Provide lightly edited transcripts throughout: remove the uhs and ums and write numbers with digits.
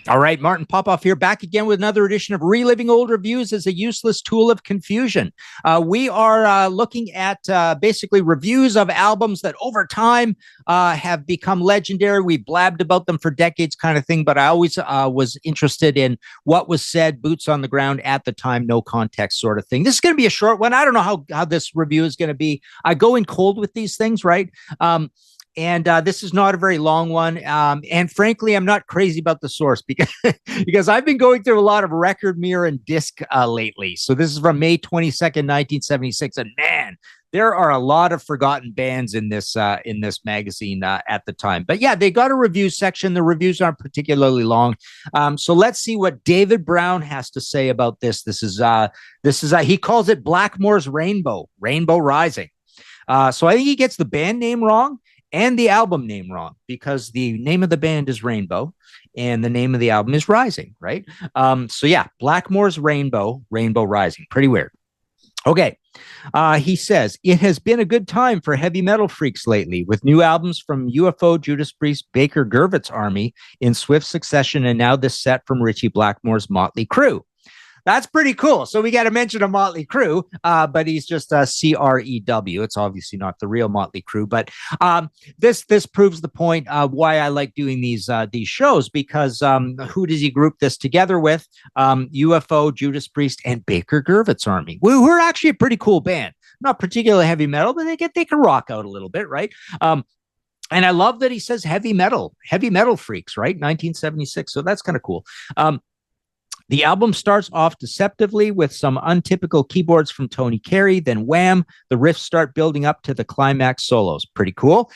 All right, Martin Popoff here, back again with another edition of Reliving Old Reviews as a Useless Tool of Confusion. We are looking at basically reviews of albums that over time have become legendary. We blabbed about them for decades kind of thing, but I always was interested in what was said, boots on the ground at the time, no context sort of thing. This is going to be a short one. I don't know how this review is going to be. I go in cold with these things, right? And this is not a very long one. And frankly, I'm not crazy about the source because I've been going through a lot of record mirror and disc lately. So this is from May 22nd, 1976. And man, there are a lot of forgotten bands in this magazine at the time. But yeah, they got a review section. The reviews aren't particularly long. So let's see what David Brown has to say about this. This is he calls it Blackmore's Rainbow Rising. So I think he gets the band name wrong and the album name wrong, because the name of the band is Rainbow and the name of the album is Rising, right? So yeah, Blackmore's Rainbow Rising. Pretty weird. Okay. He says, it has been a good time for heavy metal freaks lately, with new albums from UFO, Judas Priest, Baker Gurvitt's Army in swift succession, and now this set from Richie Blackmore's Motley Crue. That's pretty cool. So we got to mention a Motley Crue, but he's just a CREW. It's obviously not the real Motley Crue, but this proves the point why I like doing these shows, because who does he group this together with? UFO, Judas Priest, and Baker Gurvitt's Army, who are actually a pretty cool band. Not particularly heavy metal, but they can rock out a little bit, right? And I love that he says heavy metal freaks, right? 1976. So that's kind of cool. The album starts off deceptively with some untypical keyboards from Tony Carey, then wham, the riffs start building up to the climax solos. Pretty cool.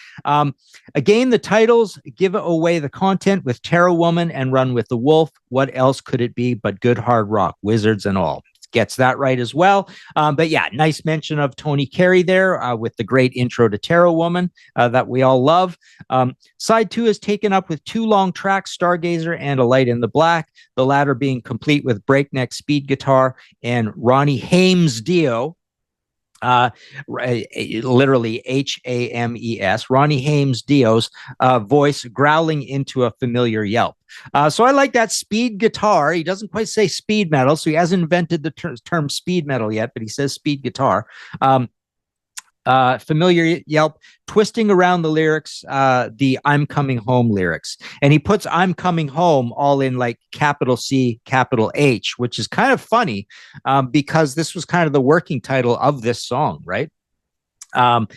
Again, the titles give away the content with Terror Woman and Run with the Wolf. What else could it be but good hard rock, Wizards and all? Gets that right as well. But yeah, nice mention of Tony Carey there with the great intro to Terror Woman that we all love. Side 2 is taken up with 2 long tracks, Stargazer and A Light in the Black, the latter being complete with breakneck speed guitar and Ronnie Hames Dio. Literally Hames, Ronnie Hames Dio's voice growling into a familiar yelp. So I like that speed guitar. He doesn't quite say speed metal, so he hasn't invented the term speed metal yet, but he says speed guitar. Familiar yelp, twisting around the lyrics, the I'm coming home lyrics. And he puts I'm coming home all in like capital C, capital H, which is kind of funny because this was kind of the working title of this song, right? And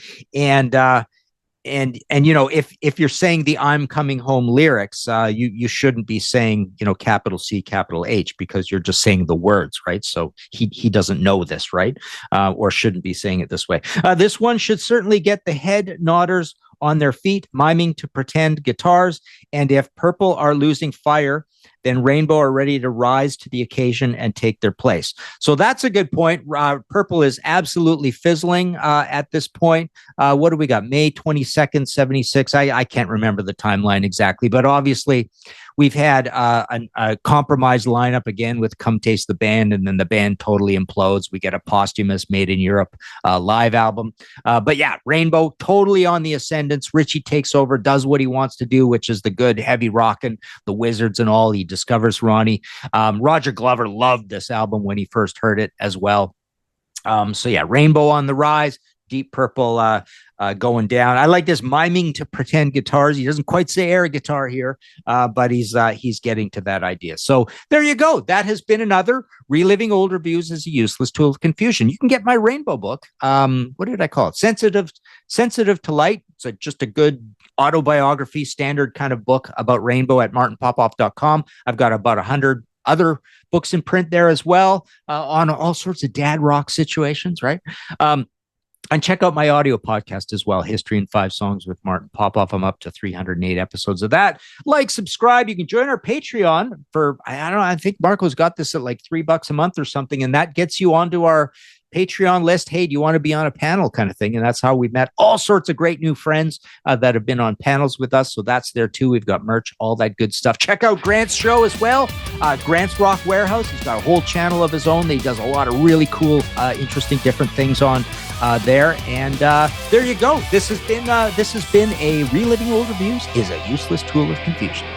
you know, if you're saying the I'm coming home lyrics, you shouldn't be saying, you know, capital C, capital H, because you're just saying the words, right? So he doesn't know this, right? Or shouldn't be saying it this way. This one should certainly get the head nodders on their feet, miming to pretend guitars. And if Purple are losing fire, then Rainbow are ready to rise to the occasion and take their place. So that's a good point. Purple is absolutely fizzling at this point. What do we got? May 22nd, 76. I can't remember the timeline exactly, but obviously we've had a compromised lineup again with Come Taste the Band, and then the band totally implodes. We get a posthumous Made in Europe live album. But yeah, Rainbow totally on the ascendance. Richie takes over, does what he wants to do, which is the good heavy rockin', the Wizards and all. He discovers Ronnie. Roger Glover loved this album when he first heard it as well. So yeah, Rainbow on the rise, Deep Purple going down. I like this miming to pretend guitars. He doesn't quite say air guitar here, but he's getting to that idea. So there you go. That has been another Reliving Old Reviews as a Useless Tool of Confusion. You can get my Rainbow book. What did I call it? Sensitive to Light. It's just a good autobiography, standard kind of book about Rainbow at martinpopoff.com. I've got about 100 other books in print there as well on all sorts of dad rock situations, right? And check out my audio podcast as well, History in 5 Songs with Martin Popoff. I'm up to 308 episodes of that. Like, subscribe. You can join our Patreon for, I don't know, I think Marco's got this at like $3 a month or something, and that gets you onto our Patreon list. Hey, do you want to be on a panel kind of thing? And that's how we've met all sorts of great new friends that have been on panels with us. So that's there too. We've got merch, all that good stuff. Check out Grant's show as well. Grant's Rock Warehaus. He's got a whole channel of his own that he does a lot of really cool, interesting, different things on there. And there you go. This has been a Reliving Old Reviews is a Useless Tool of Confusion.